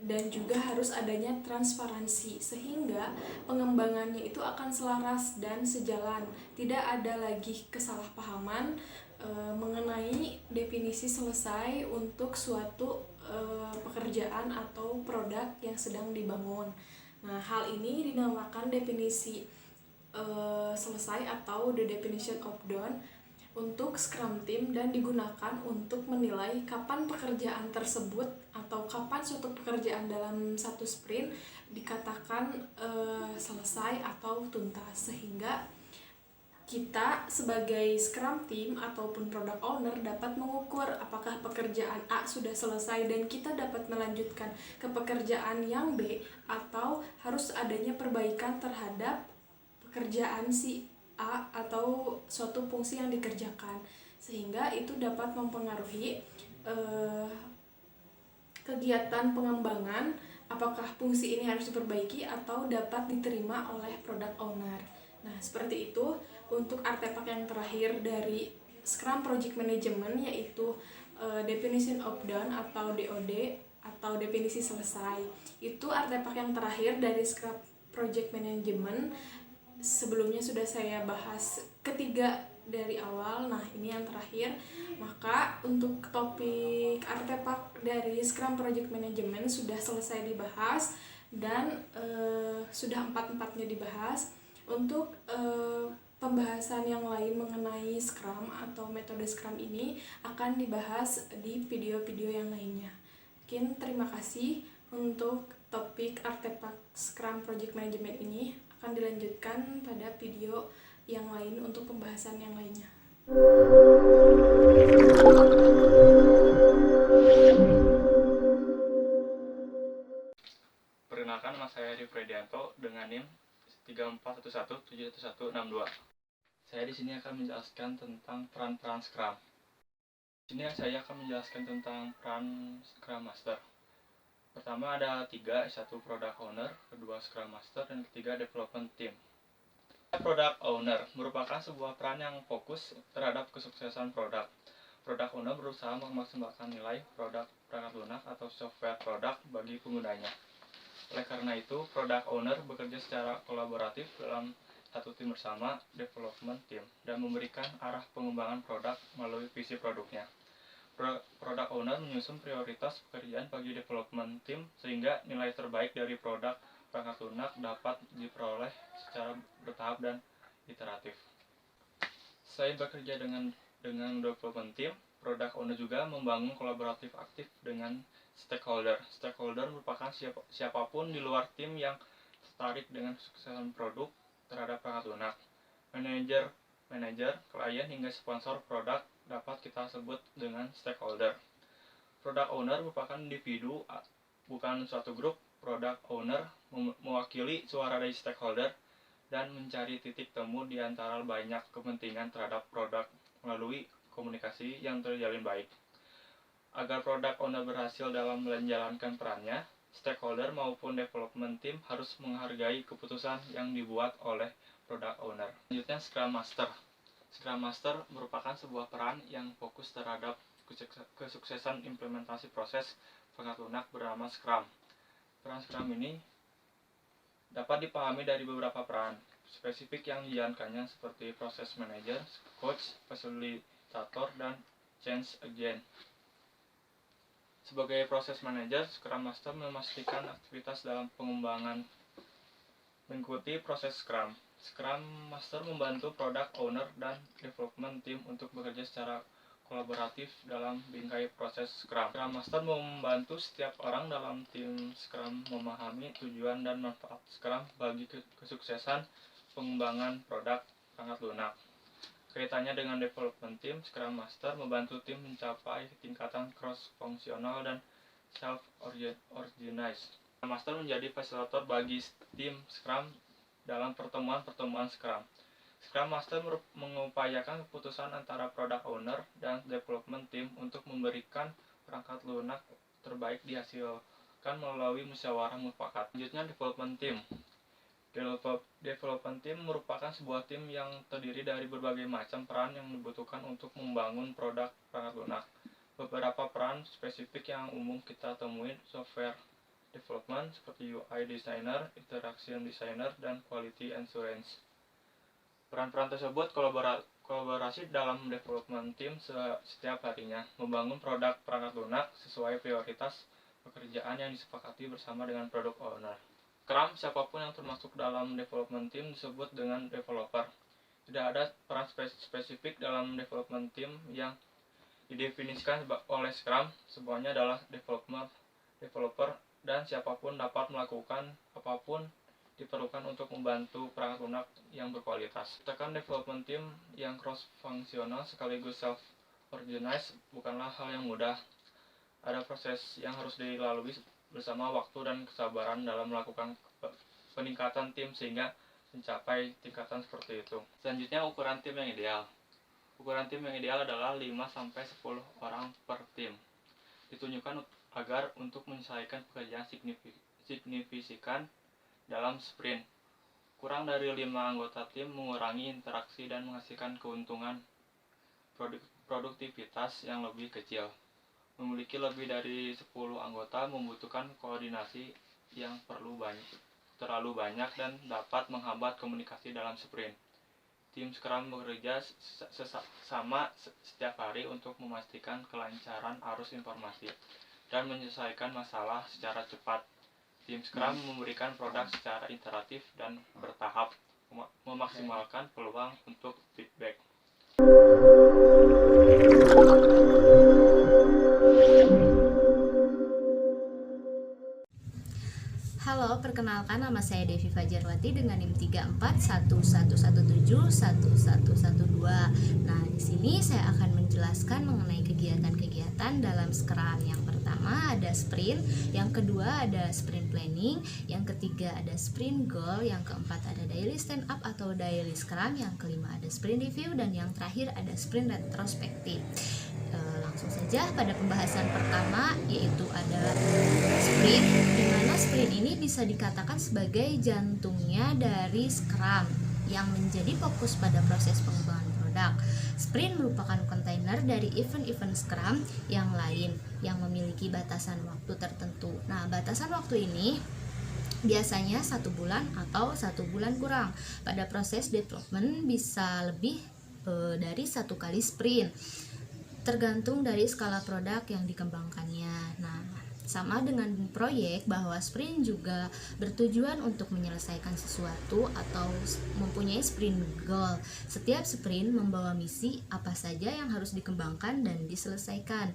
Dan juga harus adanya transparansi sehingga pengembangannya itu akan selaras dan sejalan. Tidak ada lagi kesalahpahaman mengenai definisi selesai untuk suatu pekerjaan atau produk yang sedang dibangun. Nah, hal ini dinamakan definisi selesai atau the definition of done untuk Scrum Team dan digunakan untuk menilai kapan pekerjaan tersebut atau kapan suatu pekerjaan dalam satu sprint dikatakan selesai atau tuntas, sehingga kita sebagai Scrum Team ataupun Product Owner dapat mengukur apakah pekerjaan A sudah selesai dan kita dapat melanjutkan ke pekerjaan yang B, atau harus adanya perbaikan terhadap pekerjaan si A atau suatu fungsi yang dikerjakan, sehingga itu dapat mempengaruhi kegiatan pengembangan apakah fungsi ini harus diperbaiki atau dapat diterima oleh product owner. Nah, seperti itu untuk artefak yang terakhir dari Scrum Project Management, yaitu Definition of Done atau DOD atau definisi selesai. Itu artefak yang terakhir dari Scrum Project Management. Sebelumnya sudah saya bahas ketiga dari awal, nah ini yang terakhir. Maka untuk topik artefak dari Scrum Project Management sudah selesai dibahas dan sudah empat-empatnya dibahas. Untuk pembahasan yang lain mengenai Scrum atau metode Scrum ini akan dibahas di video-video yang lainnya. Mungkin terima kasih. Untuk topik artefak Scrum Project Management ini akan dilanjutkan pada video yang lain untuk pembahasan yang lainnya. Perkenalkan, nama saya Adi Fredianto dengan NIM 3411711162. Saya di sini akan menjelaskan tentang peran-peran Scrum. Di sini saya akan menjelaskan tentang peran Scrum Master. Pertama ada 3, 1 Product Owner, kedua Scrum Master, dan ketiga Development Team. Product owner merupakan sebuah peran yang fokus terhadap kesuksesan produk. Product owner berusaha memaksimalkan nilai produk perangkat lunak atau software produk bagi penggunanya. Oleh karena itu, product owner bekerja secara kolaboratif dalam satu tim bersama development team dan memberikan arah pengembangan produk melalui visi produknya. Product owner menyusun prioritas pekerjaan bagi development team sehingga nilai terbaik dari produk perangkat lunak dapat diperoleh secara bertahap dan iteratif. Saya bekerja dengan development team. Product owner juga membangun kolaboratif aktif dengan stakeholder. Stakeholder merupakan siapapun di luar tim yang tertarik dengan kesuksesan produk terhadap perangkat lunak. Manajer, klien hingga sponsor produk dapat kita sebut dengan stakeholder. Product owner merupakan individu, bukan suatu grup. Product owner mewakili suara dari stakeholder dan mencari titik temu di antara banyak kepentingan terhadap produk melalui komunikasi yang terjalin baik. Agar product owner berhasil dalam menjalankan perannya, stakeholder maupun development team harus menghargai keputusan yang dibuat oleh product owner. Selanjutnya, Scrum Master. Scrum Master merupakan sebuah peran yang fokus terhadap kesuksesan implementasi proses perangkat lunak bernama Scrum. Peran Scrum ini dapat dipahami dari beberapa peran spesifik yang dijalankannya seperti proses manager, coach, fasilitator, dan change agent. Sebagai proses manager, Scrum Master memastikan aktivitas dalam pengembangan mengikuti proses Scrum. Scrum Master membantu product owner dan development team untuk bekerja secara kolaboratif dalam bingkai proses Scrum. Scrum Master membantu setiap orang dalam tim Scrum memahami tujuan dan manfaat Scrum bagi kesuksesan pengembangan produk perangkat lunak. Kaitannya dengan development team, Scrum Master membantu tim mencapai tingkatan cross-fungsional dan self-organized. Scrum Master menjadi fasilitator bagi tim Scrum dalam pertemuan-pertemuan Scrum. Scrum Master mengupayakan keputusan antara product owner dan development team untuk memberikan perangkat lunak terbaik dihasilkan melalui musyawarah mufakat. Selanjutnya, development team. Development team merupakan sebuah tim yang terdiri dari berbagai macam peran yang dibutuhkan untuk membangun produk perangkat lunak. Beberapa peran spesifik yang umum kita temui software development seperti UI designer, interaction designer, dan quality assurance. Peran-peran tersebut kolaborasi dalam development team setiap harinya, membangun produk perangkat lunak sesuai prioritas pekerjaan yang disepakati bersama dengan product owner. Scrum, siapapun yang termasuk dalam development team disebut dengan developer. Tidak ada peran spesifik dalam development team yang didefinisikan oleh Scrum. Semuanya adalah developer dan siapapun dapat melakukan apapun diperlukan untuk membantu perangkat lunak yang berkualitas. Tekan development team yang cross-fungsional sekaligus self-organized bukanlah hal yang mudah. Ada proses yang harus dilalui bersama waktu dan kesabaran dalam melakukan peningkatan tim sehingga mencapai tingkatan seperti itu. Selanjutnya, ukuran tim yang ideal. Ukuran tim yang ideal adalah 5-10 orang per tim. Ditunjukkan agar untuk menyelesaikan pekerjaan signifikan dalam sprint. Kurang dari 5 anggota tim mengurangi interaksi dan menghasilkan keuntungan produktivitas yang lebih kecil. Memiliki lebih dari 10 anggota membutuhkan koordinasi yang terlalu banyak dan dapat menghambat komunikasi dalam sprint. Tim Scrum bekerja sama setiap hari untuk memastikan kelancaran arus informasi dan menyelesaikan masalah secara cepat. Tim Scrum memberikan produk secara iteratif dan bertahap, memaksimalkan peluang untuk feedback. Halo, perkenalkan nama saya Devi Fajarwati dengan NIM 3411171112. Nah, di sini saya akan menjelaskan mengenai kegiatan-kegiatan dalam Scrum. Yang pertama ada sprint, yang kedua ada sprint planning, yang ketiga ada sprint goal, yang keempat ada daily stand up atau daily Scrum, yang kelima ada sprint review, dan yang terakhir ada sprint retrospektif. Langsung saja pada pembahasan pertama, yaitu ada sprint, di mana sprint ini bisa dikatakan sebagai jantungnya dari Scrum, yang menjadi fokus pada proses pengembangan produk. Sprint merupakan kontainer dari event-event Scrum yang lain yang memiliki batasan waktu tertentu. Nah, batasan waktu ini biasanya 1 bulan atau 1 bulan kurang. Pada proses development bisa lebih dari 1 kali sprint, tergantung dari skala produk yang dikembangkannya. Nah, sama dengan proyek bahwa sprint juga bertujuan untuk menyelesaikan sesuatu atau mempunyai sprint goal. Setiap sprint membawa misi apa saja yang harus dikembangkan dan diselesaikan.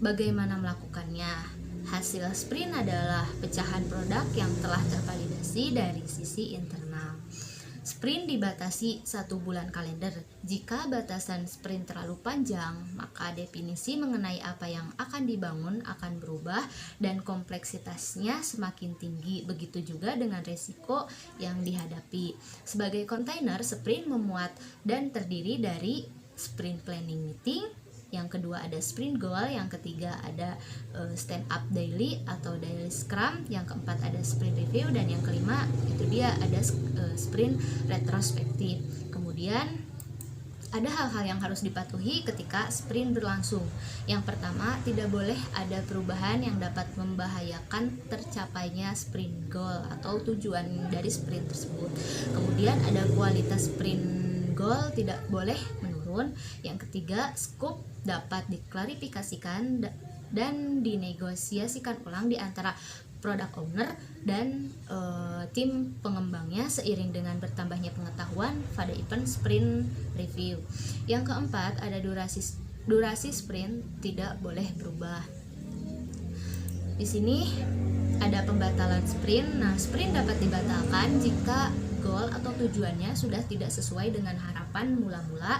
Bagaimana melakukannya? Hasil sprint adalah pecahan produk yang telah tervalidasi dari sisi internal. Sprint dibatasi 1 bulan kalender. Jika batasan sprint terlalu panjang, maka definisi mengenai apa yang akan dibangun akan berubah dan kompleksitasnya semakin tinggi. Begitu juga dengan resiko yang dihadapi. Sebagai kontainer, sprint memuat dan terdiri dari sprint planning meeting, yang kedua ada sprint goal, yang ketiga ada stand up daily atau daily scrum, yang keempat ada sprint review, dan yang kelima itu dia ada sprint retrospektif. Kemudian ada hal-hal yang harus dipatuhi ketika sprint berlangsung. Yang pertama, tidak boleh ada perubahan yang dapat membahayakan tercapainya sprint goal atau tujuan dari sprint tersebut. Kemudian ada kualitas sprint goal tidak boleh menurun. Yang ketiga, scope dapat diklarifikasikan dan dinegosiasikan ulang di antara product owner dan tim pengembangnya seiring dengan bertambahnya pengetahuan pada event sprint review. Yang keempat, ada durasi sprint tidak boleh berubah. Di sini ada pembatalan sprint. Nah, sprint dapat dibatalkan jika goal atau tujuannya sudah tidak sesuai dengan harapan mula-mula.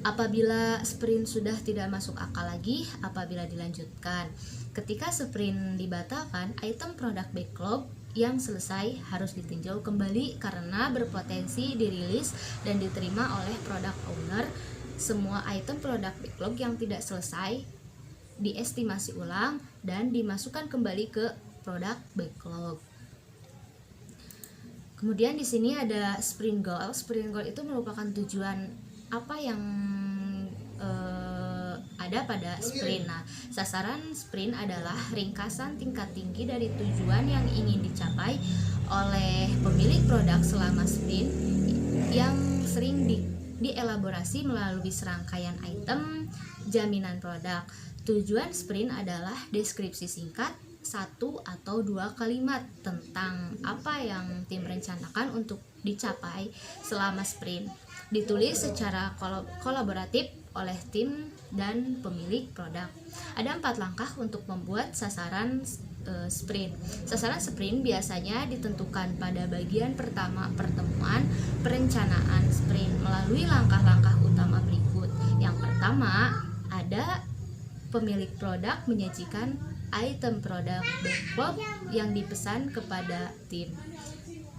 Apabila sprint sudah tidak masuk akal lagi apabila dilanjutkan. Ketika sprint dibatalkan, item produk backlog yang selesai harus ditinjau kembali karena berpotensi dirilis dan diterima oleh product owner. Semua item produk backlog yang tidak selesai diestimasi ulang dan dimasukkan kembali ke produk backlog. Kemudian di sini ada sprint goal. Sprint goal itu merupakan tujuan apa yang ada pada sprint. Nah, sasaran sprint adalah ringkasan tingkat tinggi dari tujuan yang ingin dicapai oleh pemilik produk selama sprint yang sering dielaborasi melalui serangkaian item jaminan produk. Tujuan sprint adalah deskripsi singkat 1 atau 2 kalimat tentang apa yang tim rencanakan untuk dicapai selama sprint. Ditulis secara kolaboratif oleh tim dan pemilik produk. Ada 4 langkah untuk membuat sasaran sprint. Sasaran sprint biasanya ditentukan pada bagian pertama pertemuan perencanaan sprint melalui langkah-langkah utama berikut. Yang pertama, ada pemilik produk menyajikan item produk backlog yang dipesan kepada tim.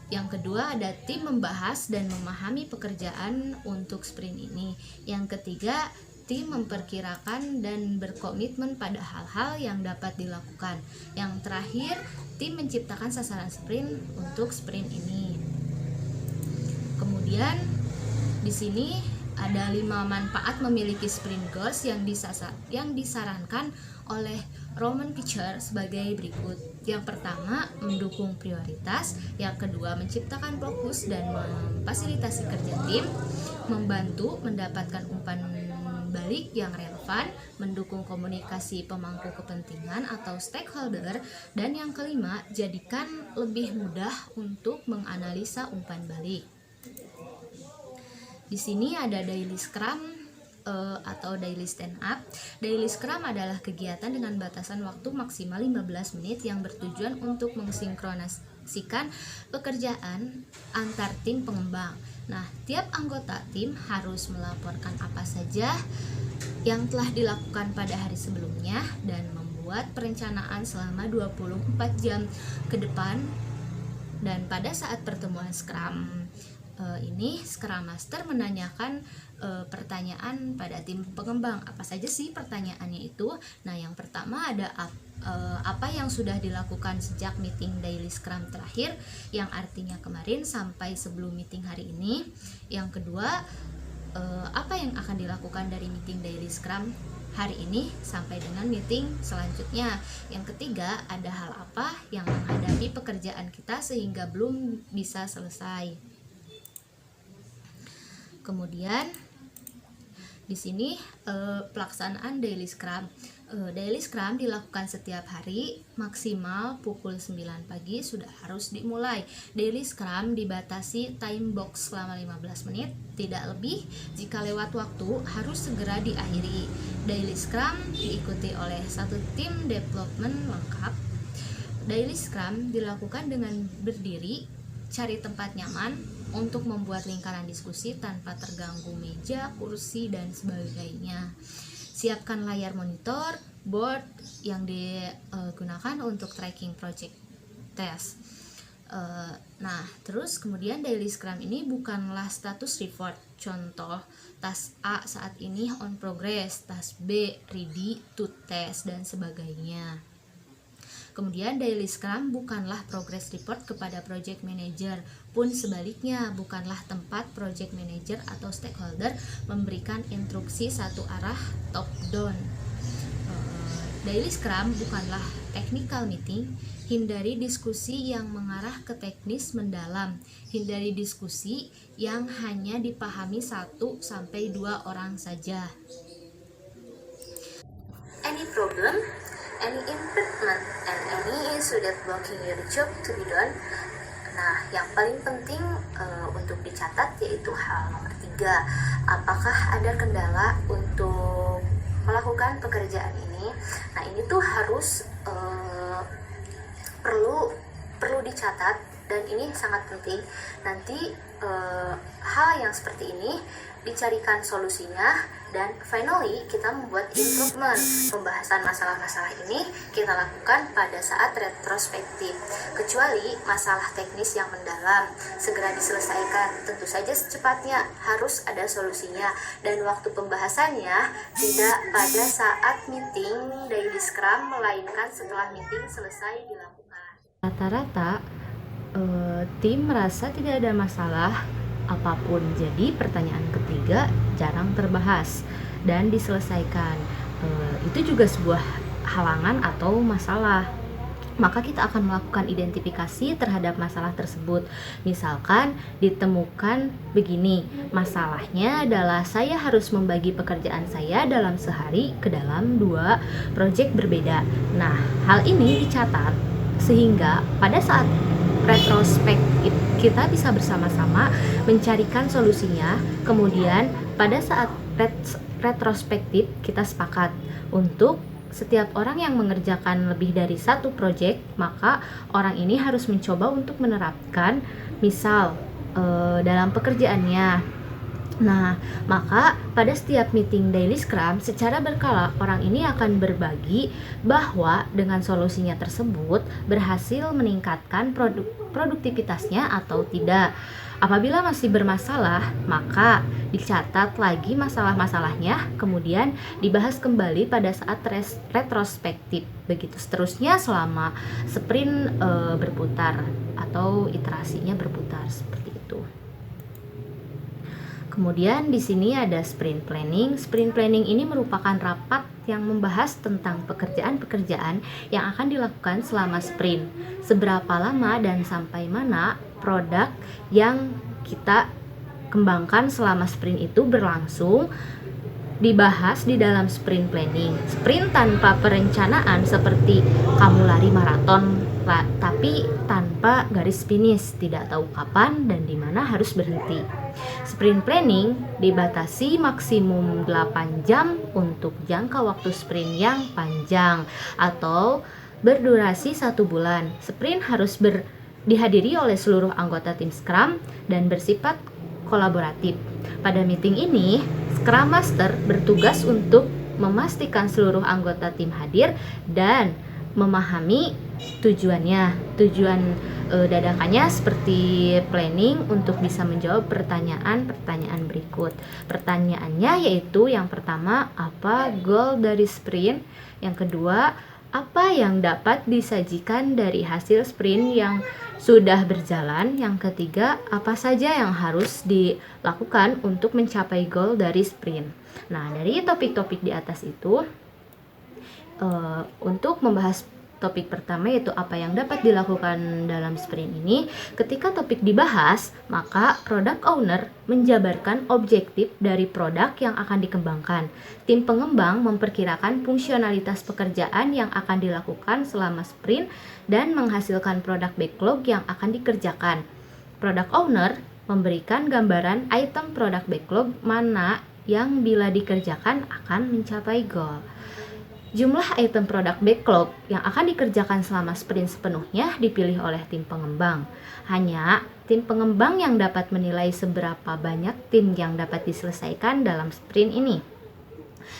Yang kedua, ada tim membahas dan memahami pekerjaan untuk sprint ini. Yang ketiga, tim memperkirakan dan berkomitmen pada hal-hal yang dapat dilakukan. Yang terakhir, tim menciptakan sasaran sprint untuk sprint ini. Kemudian di sini ada 5 manfaat memiliki sprint goals yang disarankan oleh Roman Pitcher sebagai berikut. Yang pertama, mendukung prioritas. Yang kedua, menciptakan fokus dan memfasilitasi kerja tim. Membantu mendapatkan umpan balik yang relevan. Mendukung komunikasi pemangku kepentingan atau stakeholder. Dan yang kelima, jadikan lebih mudah untuk menganalisa umpan balik. Di sini ada daily scrum atau daily stand up. Daily scrum adalah kegiatan dengan batasan waktu maksimal 15 menit yang bertujuan untuk mensinkronasikan pekerjaan antar tim pengembang. Nah, tiap anggota tim harus melaporkan apa saja yang telah dilakukan pada hari sebelumnya dan membuat perencanaan selama 24 jam ke depan. Dan pada saat pertemuan scrum ini Scrum Master menanyakan pertanyaan pada tim pengembang. Apa saja sih pertanyaannya itu? Nah, yang pertama ada apa yang sudah dilakukan sejak meeting daily Scrum terakhir, yang artinya kemarin sampai sebelum meeting hari ini. Yang kedua, apa yang akan dilakukan dari meeting daily Scrum hari ini sampai dengan meeting selanjutnya. Yang ketiga, ada hal apa yang menghadapi pekerjaan kita sehingga belum bisa selesai. Kemudian di sini pelaksanaan daily Scrum. Daily Scrum dilakukan setiap hari, maksimal pukul 9 pagi sudah harus dimulai. Daily Scrum dibatasi time box selama 15 menit, tidak lebih. Jika lewat waktu harus segera diakhiri. Daily Scrum diikuti oleh satu tim development lengkap. Daily Scrum dilakukan dengan berdiri, cari tempat nyaman untuk membuat lingkaran diskusi tanpa terganggu meja, kursi, dan sebagainya. Siapkan layar monitor, board yang digunakan untuk tracking project test. Nah, terus kemudian daily Scrum ini bukanlah status report. Contoh, task A saat ini on progress, task B ready to test, dan sebagainya. Kemudian daily Scrum bukanlah progress report kepada project manager, pun sebaliknya bukanlah tempat project manager atau stakeholder memberikan instruksi satu arah top down. Daily Scrum bukanlah technical meeting. Hindari diskusi yang mengarah ke teknis mendalam. Hindari diskusi yang hanya dipahami 1-2 orang saja. Any problem? Any improvement and any issue that blocking your job to be done. Nah, yang paling penting untuk dicatat yaitu hal nomor 3. Apakah ada kendala untuk melakukan pekerjaan ini? Nah, ini tuh harus perlu dicatat, dan ini sangat penting. Nanti hal yang seperti ini dicarikan solusinya, dan finally kita membuat improvement. Pembahasan masalah-masalah ini kita lakukan pada saat retrospektif, kecuali masalah teknis yang mendalam segera diselesaikan. Tentu saja secepatnya harus ada solusinya, dan waktu pembahasannya tidak pada saat meeting daily Scrum, melainkan setelah meeting selesai dilakukan. Rata-rata tim merasa tidak ada masalah apapun, jadi pertanyaan ketiga jarang terbahas dan diselesaikan. Itu juga sebuah halangan atau masalah. Maka kita akan melakukan identifikasi terhadap masalah tersebut. Misalkan ditemukan begini, masalahnya adalah saya harus membagi pekerjaan saya dalam sehari ke dalam 2 proyek berbeda. Nah, hal ini dicatat sehingga pada saat retrospektif kita bisa bersama-sama mencarikan solusinya. Kemudian pada saat retrospektif kita sepakat untuk setiap orang yang mengerjakan lebih dari 1 proyek, maka orang ini harus mencoba untuk menerapkan misal dalam pekerjaannya. Nah, maka pada setiap meeting daily Scrum secara berkala orang ini akan berbagi bahwa dengan solusinya tersebut berhasil meningkatkan produktivitasnya atau tidak. Apabila masih bermasalah, maka dicatat lagi masalah-masalahnya, kemudian dibahas kembali pada saat retrospektif. Begitu seterusnya selama sprint berputar atau iterasinya berputar seperti itu. Kemudian di sini ada sprint planning. Sprint planning ini merupakan rapat yang membahas tentang pekerjaan-pekerjaan yang akan dilakukan selama sprint. Seberapa lama dan sampai mana produk yang kita kembangkan selama sprint itu berlangsung, dibahas di dalam sprint planning. Sprint tanpa perencanaan seperti kamu lari maraton tapi tanpa garis finish, tidak tahu kapan dan di mana harus berhenti. Sprint planning dibatasi maksimum 8 jam untuk jangka waktu sprint yang panjang atau berdurasi 1 bulan. Sprint harus dihadiri oleh seluruh anggota tim Scrum dan bersifat kolaboratif. Pada meeting ini, Scrum Master bertugas untuk memastikan seluruh anggota tim hadir dan memahami Tujuan dadakannya seperti planning untuk bisa menjawab pertanyaan-pertanyaan berikut. Pertanyaannya yaitu yang pertama, apa goal dari sprint? Yang kedua, apa yang dapat disajikan dari hasil sprint yang sudah berjalan? Yang ketiga, apa saja yang harus dilakukan untuk mencapai goal dari sprint? Nah, dari topik-topik di atas itu, untuk membahas topik pertama yaitu apa yang dapat dilakukan dalam sprint ini, ketika topik dibahas, maka product owner menjabarkan objektif dari produk yang akan dikembangkan. Tim pengembang memperkirakan fungsionalitas pekerjaan yang akan dilakukan selama sprint dan menghasilkan produk backlog yang akan dikerjakan. Product owner memberikan gambaran item produk backlog mana yang bila dikerjakan akan mencapai goal. Jumlah item produk backlog yang akan dikerjakan selama sprint sepenuhnya dipilih oleh tim pengembang. Hanya tim pengembang yang dapat menilai seberapa banyak tim yang dapat diselesaikan dalam sprint ini.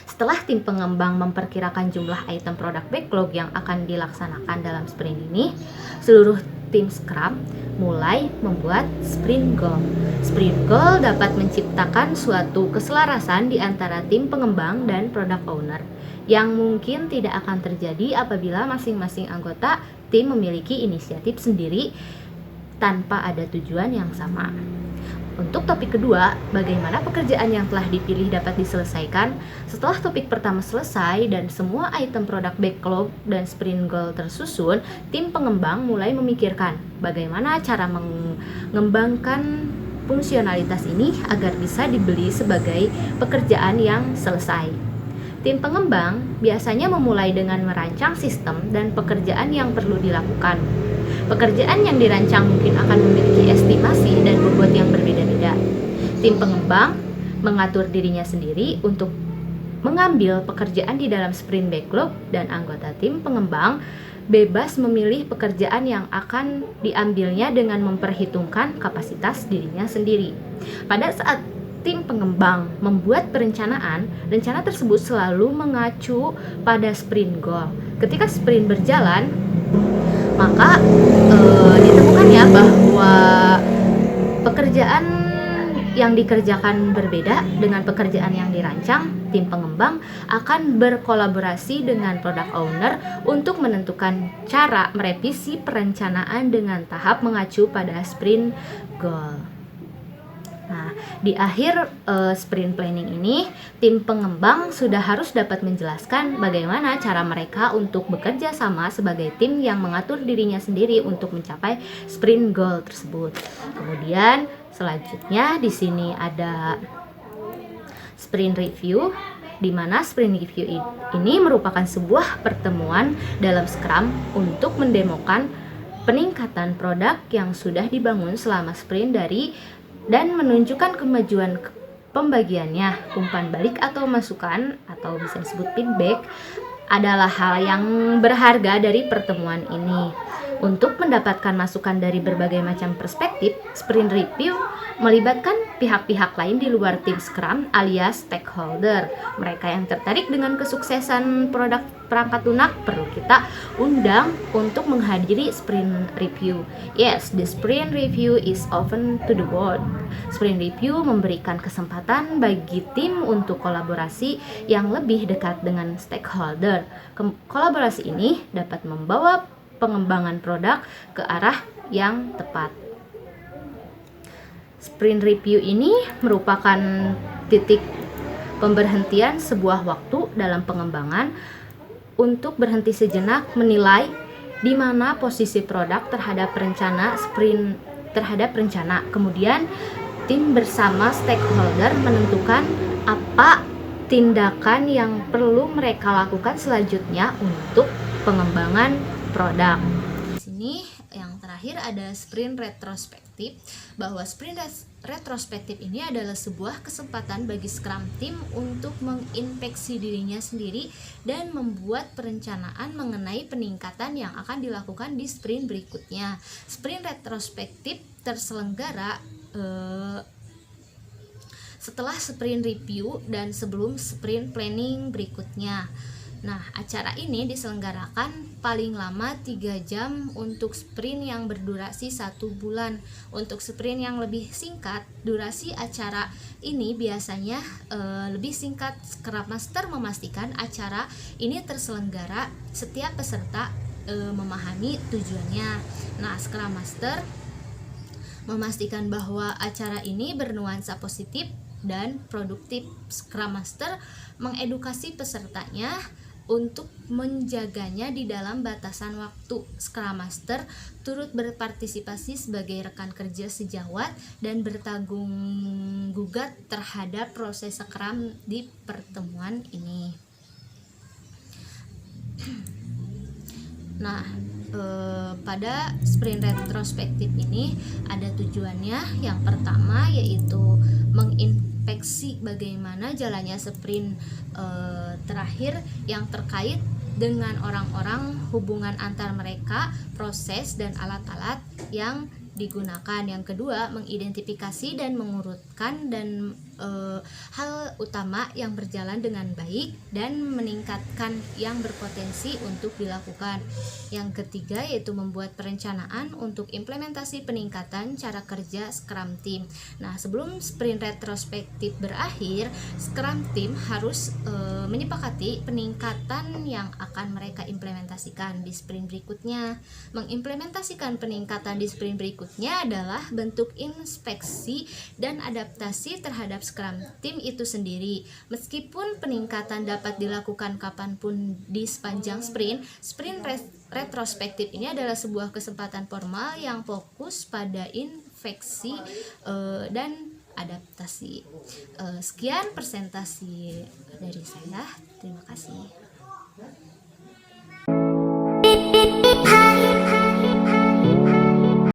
Setelah tim pengembang memperkirakan jumlah item produk backlog yang akan dilaksanakan dalam sprint ini, seluruh tim Scrum mulai membuat sprint goal. Sprint goal dapat menciptakan suatu keselarasan di antara tim pengembang dan product owner, yang mungkin tidak akan terjadi apabila masing-masing anggota tim memiliki inisiatif sendiri tanpa ada tujuan yang sama. Untuk topik kedua, bagaimana pekerjaan yang telah dipilih dapat diselesaikan? Setelah topik pertama selesai dan semua item produk backlog dan sprint goal tersusun, tim pengembang mulai memikirkan bagaimana cara mengembangkan fungsionalitas ini agar bisa dibeli sebagai pekerjaan yang selesai. Tim pengembang biasanya memulai dengan merancang sistem dan pekerjaan yang perlu dilakukan. Pekerjaan yang dirancang mungkin akan memiliki estimasi dan bobot yang berbeda-beda. Tim pengembang mengatur dirinya sendiri untuk mengambil pekerjaan di dalam sprint backlog, dan anggota tim pengembang bebas memilih pekerjaan yang akan diambilnya dengan memperhitungkan kapasitas dirinya sendiri. Pada saat tim pengembang membuat perencanaan, rencana tersebut selalu mengacu pada sprint goal. Ketika sprint berjalan, maka ditemukan ya bahwa pekerjaan yang dikerjakan berbeda dengan pekerjaan yang dirancang. Tim pengembang akan berkolaborasi dengan product owner untuk menentukan cara merevisi perencanaan dengan tahap mengacu pada sprint goal. Nah, di akhir sprint planning ini, tim pengembang sudah harus dapat menjelaskan bagaimana cara mereka untuk bekerja sama sebagai tim yang mengatur dirinya sendiri untuk mencapai sprint goal tersebut. Kemudian selanjutnya di sini ada sprint review, di mana sprint review ini merupakan sebuah pertemuan dalam Scrum untuk mendemokan peningkatan produk yang sudah dibangun selama sprint dan menunjukkan kemajuan pembagiannya. Umpan balik atau masukan atau bisa disebut feedback adalah hal yang berharga dari pertemuan ini. Untuk mendapatkan masukan dari berbagai macam perspektif, sprint review melibatkan pihak-pihak lain di luar tim Scrum alias stakeholder. Mereka yang tertarik dengan kesuksesan produk perangkat lunak perlu kita undang untuk menghadiri sprint review. Yes, the sprint review is open to the world. Sprint review memberikan kesempatan bagi tim untuk kolaborasi yang lebih dekat dengan stakeholder. Kolaborasi ini dapat membawa pengembangan produk ke arah yang tepat. Sprint review ini merupakan titik pemberhentian sebuah waktu dalam pengembangan untuk berhenti sejenak menilai di mana posisi produk terhadap rencana. Kemudian tim bersama stakeholder menentukan apa tindakan yang perlu mereka lakukan selanjutnya untuk pengembangan produk. Di sini yang terakhir ada sprint retrospektif, bahwa sprint retrospektif ini adalah sebuah kesempatan bagi Scrum Team untuk menginspeksi dirinya sendiri dan membuat perencanaan mengenai peningkatan yang akan dilakukan di sprint berikutnya. Sprint retrospektif terselenggara setelah sprint review dan sebelum sprint planning berikutnya. Nah, acara ini diselenggarakan paling lama 3 jam untuk sprint yang berdurasi 1 bulan. Untuk sprint yang lebih singkat, durasi acara ini biasanya lebih singkat. Scrum Master memastikan acara ini terselenggara setiap peserta memahami tujuannya. Nah, Scrum Master memastikan bahwa acara ini bernuansa positif dan produktif. Scrum Master mengedukasi pesertanya untuk menjaganya di dalam batasan waktu. Scrum Master turut berpartisipasi sebagai rekan kerja sejawat dan bertanggung gugat terhadap proses Scrum di pertemuan ini. Nah, pada sprint retrospektif ini ada tujuannya. Yang pertama yaitu menginspeksi bagaimana jalannya sprint terakhir yang terkait dengan orang-orang, hubungan antar mereka, proses dan alat-alat yang digunakan. Yang kedua, mengidentifikasi dan mengurutkan dan hal utama yang berjalan dengan baik dan meningkatkan yang berpotensi untuk dilakukan. Yang ketiga yaitu membuat perencanaan untuk implementasi peningkatan cara kerja Scrum Team. Nah, sebelum sprint retrospektif berakhir, Scrum Team harus menyepakati peningkatan yang akan mereka implementasikan di sprint berikutnya. Mengimplementasikan peningkatan di sprint berikutnya adalah bentuk inspeksi dan adaptasi terhadap Scrum Team itu sendiri. Meskipun peningkatan dapat dilakukan kapanpun di sepanjang sprint retrospektif ini adalah sebuah kesempatan formal yang fokus pada inspeksi dan adaptasi. Sekian presentasi dari saya. Terima kasih.